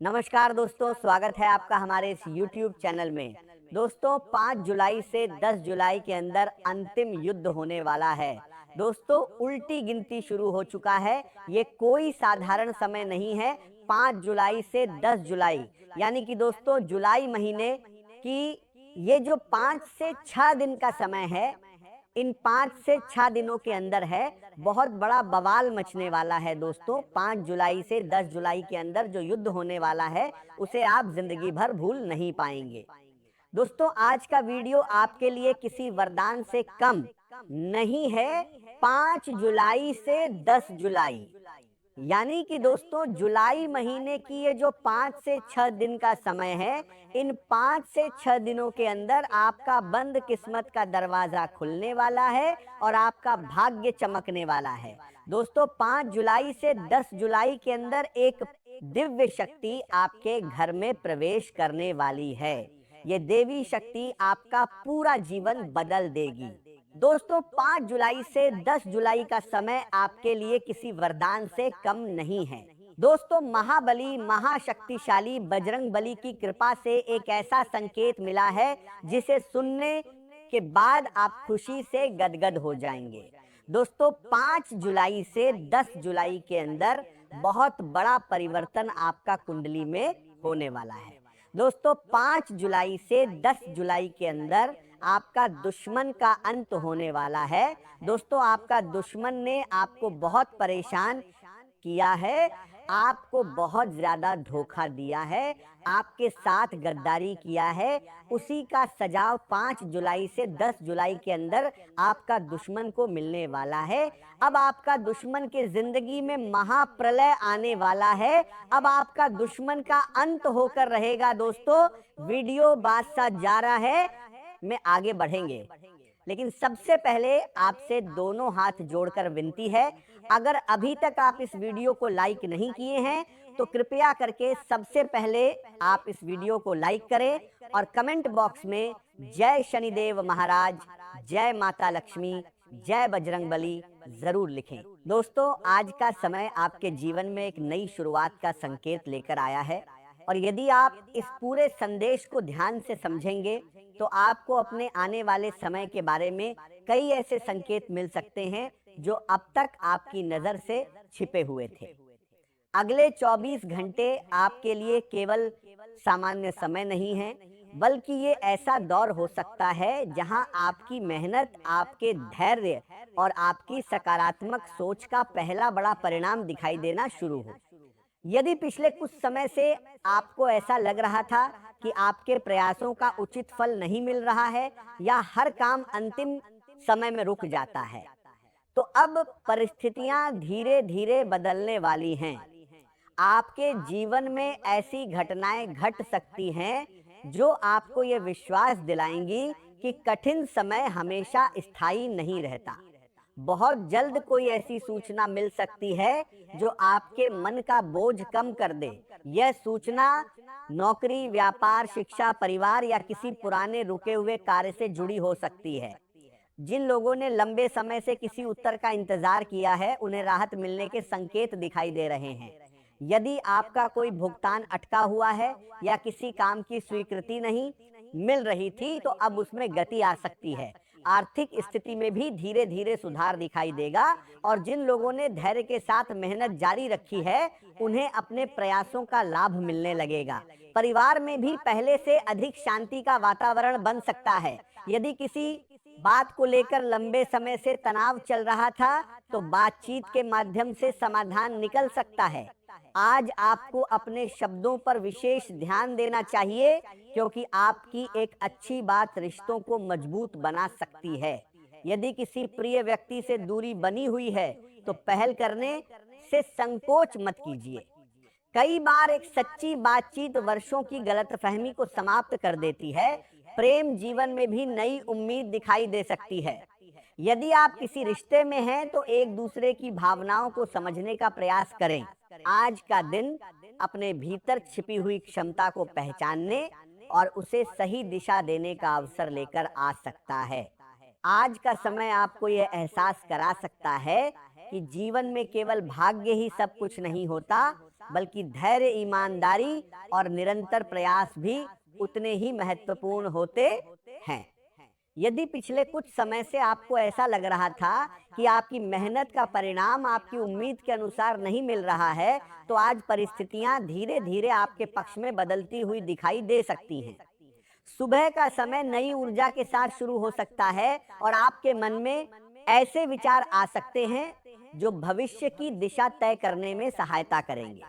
नमस्कार दोस्तों, स्वागत है आपका हमारे इस YouTube चैनल में। दोस्तों 5 जुलाई से 10 जुलाई के अंदर अंतिम युद्ध होने वाला है। दोस्तों उल्टी गिनती शुरू हो चुका है। ये कोई साधारण समय नहीं है। 5 जुलाई से 10 जुलाई यानी कि दोस्तों जुलाई महीने की ये जो 5 से 6 दिन का समय है, इन 5 से 6 दिनों के अंदर है बहुत बड़ा बवाल मचने वाला है। दोस्तों 5 जुलाई से 10 जुलाई के अंदर जो युद्ध होने वाला है उसे आप जिंदगी भर भूल नहीं पाएंगे। दोस्तों आज का वीडियो आपके लिए किसी वरदान से कम नहीं है। 5 जुलाई से 10 जुलाई यानी कि दोस्तों जुलाई महीने की ये जो 5 से 6 दिन का समय है, इन 5 से 6 दिनों के अंदर आपका बंद किस्मत का दरवाजा खुलने वाला है और आपका भाग्य चमकने वाला है। दोस्तों 5 जुलाई से 10 जुलाई के अंदर एक दिव्य शक्ति आपके घर में प्रवेश करने वाली है। ये देवी शक्ति आपका पूरा जीवन बदल देगी। दोस्तों 5 जुलाई से 10 जुलाई का समय आपके लिए किसी वरदान से कम नहीं है। दोस्तों महाबली महाशक्तिशाली बजरंगबली की कृपा से एक ऐसा संकेत मिला है जिसे सुनने के बाद आप खुशी से गदगद हो जाएंगे। दोस्तों 5 जुलाई से 10 जुलाई के अंदर बहुत बड़ा परिवर्तन आपका कुंडली में होने वाला है। दोस्तों 5 जुलाई से 10 जुलाई के अंदर आपका दुश्मन का अंत होने वाला है। दोस्तों आपका दुश्मन ने आपको बहुत परेशान किया है, आपको बहुत ज्यादा धोखा दिया है, आपके साथ गद्दारी किया है। उसी का सजाव 5 जुलाई से 10 जुलाई के अंदर आपका दुश्मन को मिलने वाला है। अब आपका दुश्मन के जिंदगी में महाप्रलय आने वाला है। अब आपका दुश्मन का अंत होकर रहेगा। दोस्तों वीडियो बात सा जा रहा है, में आगे बढ़ेंगे, लेकिन सबसे पहले आपसे दोनों हाथ जोड़कर विनती है, अगर अभी तक आप इस वीडियो को लाइक नहीं किए हैं तो कृपया करके सबसे पहले आप इस वीडियो को लाइक करें और कमेंट बॉक्स में जय शनिदेव महाराज, जय माता लक्ष्मी, जय बजरंगबली जरूर लिखें। दोस्तों आज का समय आपके जीवन में एक नई शुरुआत का संकेत लेकर आया है और यदि आप इस पूरे संदेश को ध्यान से समझेंगे तो आपको अपने आने वाले समय के बारे में कई ऐसे संकेत मिल सकते हैं जो अब तक आपकी नजर से छिपे हुए थे। अगले 24 घंटे आपके लिए केवल सामान्य समय नहीं है, बल्कि ये ऐसा दौर हो सकता है जहां आपकी मेहनत, आपके धैर्य और आपकी सकारात्मक सोच का पहला बड़ा परिणाम दिखाई देना शुरू हो। यदि पिछले कुछ समय से आपको ऐसा लग रहा था कि आपके प्रयासों का उचित फल नहीं मिल रहा है या हर काम अंतिम समय में रुक जाता है, तो अब परिस्थितियां धीरे धीरे बदलने वाली हैं। आपके जीवन में ऐसी घटनाएं घट सकती हैं जो आपको ये विश्वास दिलाएंगी कि कठिन समय हमेशा स्थायी नहीं रहता। बहुत जल्द कोई ऐसी सूचना मिल सकती है जो आपके मन का बोझ कम कर दे। यह सूचना नौकरी, व्यापार, शिक्षा, परिवार या किसी पुराने रुके हुए कार्य से जुड़ी हो सकती है। जिन लोगों ने लंबे समय से किसी उत्तर का इंतजार किया है, उन्हें राहत मिलने के संकेत दिखाई दे रहे हैं। यदि आपका कोई भुगतान अटका हुआ है या किसी काम की स्वीकृति नहीं मिल रही थी, तो अब उसमें गति आ सकती है। आर्थिक स्थिति में भी धीरे धीरे सुधार दिखाई देगा और जिन लोगों ने धैर्य के साथ मेहनत जारी रखी है, उन्हें अपने प्रयासों का लाभ मिलने लगेगा। परिवार में भी पहले से अधिक शांति का वातावरण बन सकता है। यदि किसी बात को लेकर लंबे समय से तनाव चल रहा था, तो बातचीत के माध्यम से समाधान निकल सकता है। आज आपको अपने शब्दों पर विशेष ध्यान देना चाहिए, क्योंकि आपकी एक अच्छी बात रिश्तों को मजबूत बना सकती है। यदि किसी प्रिय व्यक्ति से दूरी बनी हुई है, तो पहल करने से संकोच मत कीजिए। कई बार एक सच्ची बातचीत वर्षों की गलतफहमी को समाप्त कर देती है। प्रेम जीवन में भी नई उम्मीद दिखाई दे सकती है। यदि आप किसी रिश्ते में हैं तो एक दूसरे की भावनाओं को समझने का प्रयास करें। आज का दिन अपने भीतर छिपी हुई क्षमता को पहचानने और उसे सही दिशा देने का अवसर लेकर आ सकता है। आज का समय आपको यह एहसास करा सकता है कि जीवन में केवल भाग्य ही सब कुछ नहीं होता, बल्कि धैर्य, ईमानदारी और निरंतर प्रयास भी उतने ही महत्वपूर्ण होते हैं। यदि पिछले कुछ समय से आपको ऐसा लग रहा था कि आपकी मेहनत का परिणाम आपकी उम्मीद के अनुसार नहीं मिल रहा है, तो आज परिस्थितियां धीरे धीरे आपके पक्ष में बदलती हुई दिखाई दे सकती हैं। सुबह का समय नई ऊर्जा के साथ शुरू हो सकता है और आपके मन में ऐसे विचार आ सकते हैं जो भविष्य की दिशा तय करने में सहायता करेंगे।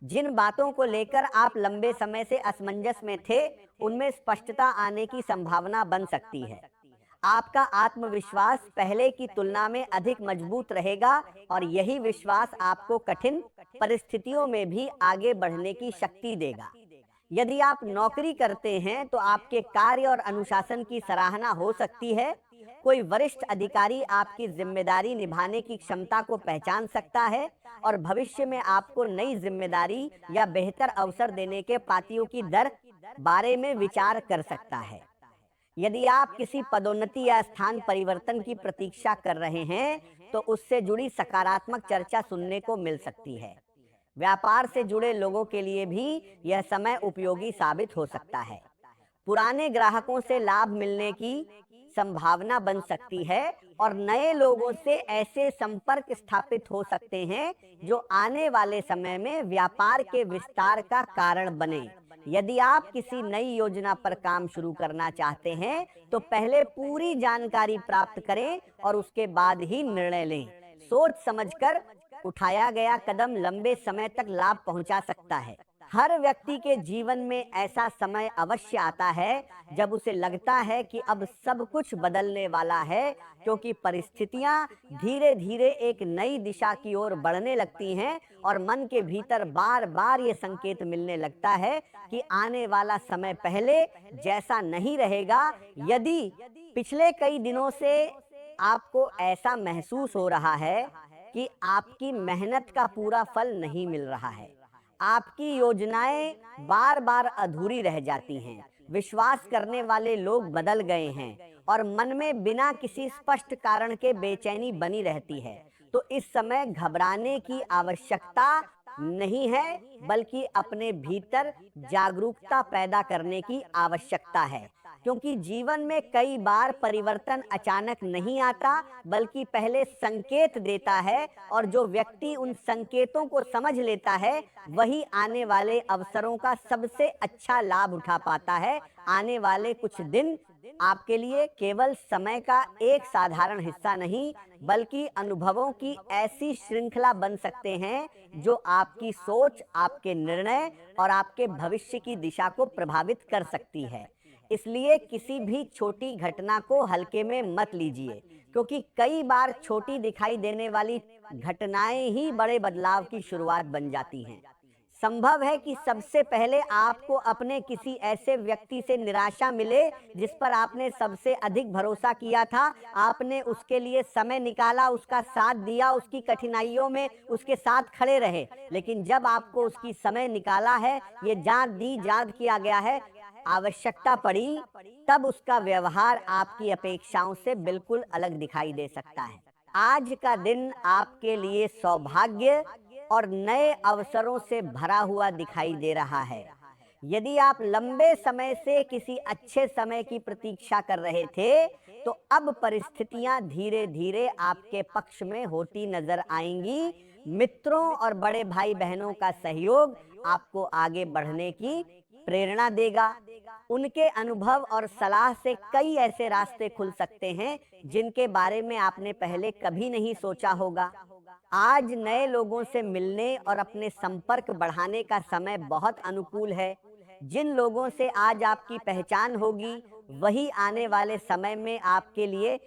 जिन बातों को लेकर आप लंबे समय से असमंजस में थे, उनमें स्पष्टता आने की संभावना बन सकती है। आपका आत्मविश्वास पहले की तुलना में अधिक मजबूत रहेगा और यही विश्वास आपको कठिन परिस्थितियों में भी आगे बढ़ने की शक्ति देगा। यदि आप नौकरी करते हैं तो आपके कार्य और अनुशासन की सराहना हो सकती है। कोई वरिष्ठ अधिकारी आपकी जिम्मेदारी निभाने की क्षमता को पहचान सकता है और भविष्य में आपको नई जिम्मेदारी या बेहतर अवसर देने के पातियों की दर बारे में विचार कर सकता है। यदि आप किसी पदोन्नति या स्थान परिवर्तन की प्रतीक्षा कर रहे हैं, तो उससे जुड़ी सकारात्मक चर्चा सुनने को मिल सकती है। व्यापार से जुड़े लोगों के लिए भी यह समय उपयोगी साबित हो सकता है। पुराने ग्राहकों से लाभ मिलने की संभावना बन सकती है और नए लोगों से ऐसे संपर्क स्थापित हो सकते हैं जो आने वाले समय में व्यापार के विस्तार का कारण बने। यदि आप किसी नई योजना पर काम शुरू करना चाहते हैं, तो पहले पूरी जानकारी प्राप्त करें और उसके बाद ही निर्णय लें। सोच समझकर उठाया गया कदम लंबे समय तक लाभ पहुंचा सकता है। हर व्यक्ति के जीवन में ऐसा समय अवश्य आता है जब उसे लगता है कि अब सब कुछ बदलने वाला है, क्योंकि परिस्थितियां धीरे धीरे एक नई दिशा की ओर बढ़ने लगती हैं और मन के भीतर बार बार ये संकेत मिलने लगता है कि आने वाला समय पहले जैसा नहीं रहेगा। यदि पिछले कई दिनों से आपको ऐसा महसूस हो रहा है कि आपकी मेहनत का पूरा फल नहीं मिल रहा है, आपकी योजनाएं बार बार अधूरी रह जाती हैं, विश्वास करने वाले लोग बदल गए हैं और मन में बिना किसी स्पष्ट कारण के बेचैनी बनी रहती है, तो इस समय घबराने की आवश्यकता नहीं है, बल्कि अपने भीतर जागरूकता पैदा करने की आवश्यकता है। क्योंकि जीवन में कई बार परिवर्तन अचानक नहीं आता, बल्कि पहले संकेत देता है और जो व्यक्ति उन संकेतों को समझ लेता है, वही आने वाले अवसरों का सबसे अच्छा लाभ उठा पाता है। आने वाले कुछ दिन आपके लिए केवल समय का एक साधारण हिस्सा नहीं, बल्कि अनुभवों की ऐसी श्रृंखला बन सकते हैं जो आपकी सोच, आपके निर्णय और आपके भविष्य की दिशा को प्रभावित कर सकती है। इसलिए किसी भी छोटी घटना को हल्के में मत लीजिए, क्योंकि कई बार छोटी दिखाई देने वाली घटनाएं ही बड़े बदलाव की शुरुआत बन जाती हैं। संभव है कि सबसे पहले आपको अपने किसी ऐसे व्यक्ति से निराशा मिले जिस पर आपने सबसे अधिक भरोसा किया था। आपने उसके लिए समय निकाला, उसका साथ दिया, उसकी कठिनाइयों में उसके साथ खड़े रहे, लेकिन जब आपको उसकी समय निकाला है, ये जान किया गया है, आवश्यकता पड़ी, तब उसका व्यवहार आपकी अपेक्षाओं से बिल्कुल अलग दिखाई दे सकता है। आज का दिन आपके लिए सौभाग्य और नए अवसरों से भरा हुआ दिखाई दे रहा है। यदि आप लंबे समय से किसी अच्छे समय की प्रतीक्षा कर रहे थे, तो अब परिस्थितियां धीरे धीरे आपके पक्ष में होती नजर आएंगी। मित्रों और बड़े भाई बहनों का सहयोग आपको आगे बढ़ने की प्रेरणा देगा। उनके अनुभव और सलाह से कई ऐसे रास्ते खुल सकते हैं जिनके बारे में आपने पहले कभी नहीं सोचा होगा। आज नए लोगों से मिलने और अपने संपर्क बढ़ाने का समय बहुत अनुकूल है। जिन लोगों से आज आपकी पहचान होगी, वही आने वाले समय में आपके लिए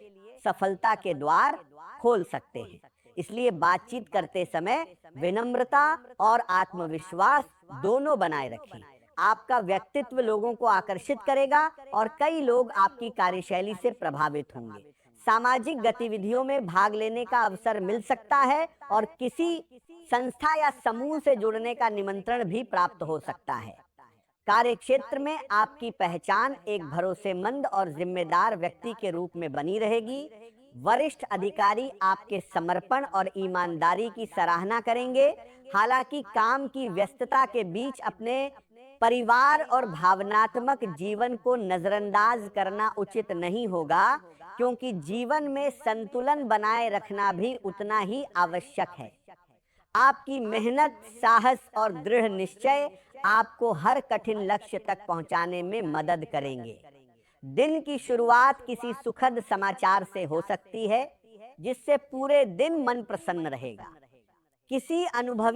सफलता के द्वार खोल सकते हैं। इसलिए बातचीत करते समय विनम्रता और आत्मविश्वास दोनों बनाए रखें। आपका व्यक्तित्व लोगों को आकर्षित करेगा और कई लोग आपकी कार्यशैली से प्रभावित होंगे। सामाजिक गतिविधियों में भाग लेने का अवसर मिल सकता है और किसी संस्था या समूह से जुड़ने का निमंत्रण भी प्राप्त हो सकता है। कार्यक्षेत्र में आपकी पहचान एक भरोसेमंद और जिम्मेदार व्यक्ति के रूप में बनी रहेगी। वरिष्ठ अधिकारी आपके समर्पण और ईमानदारी की सराहना करेंगे। हालांकि काम की व्यस्तता के बीच अपने परिवार और भावनात्मक जीवन को नजरअंदाज करना उचित नहीं होगा, क्योंकि जीवन में संतुलन बनाए रखना भी उतना ही आवश्यक है। आपकी मेहनत, साहस और दृढ़ निश्चय आपको हर कठिन लक्ष्य तक पहुंचाने में मदद करेंगे। दिन की शुरुआत किसी सुखद समाचार से हो सकती है, जिससे पूरे दिन मन प्रसन्न रहेगा। किसी अनुभवी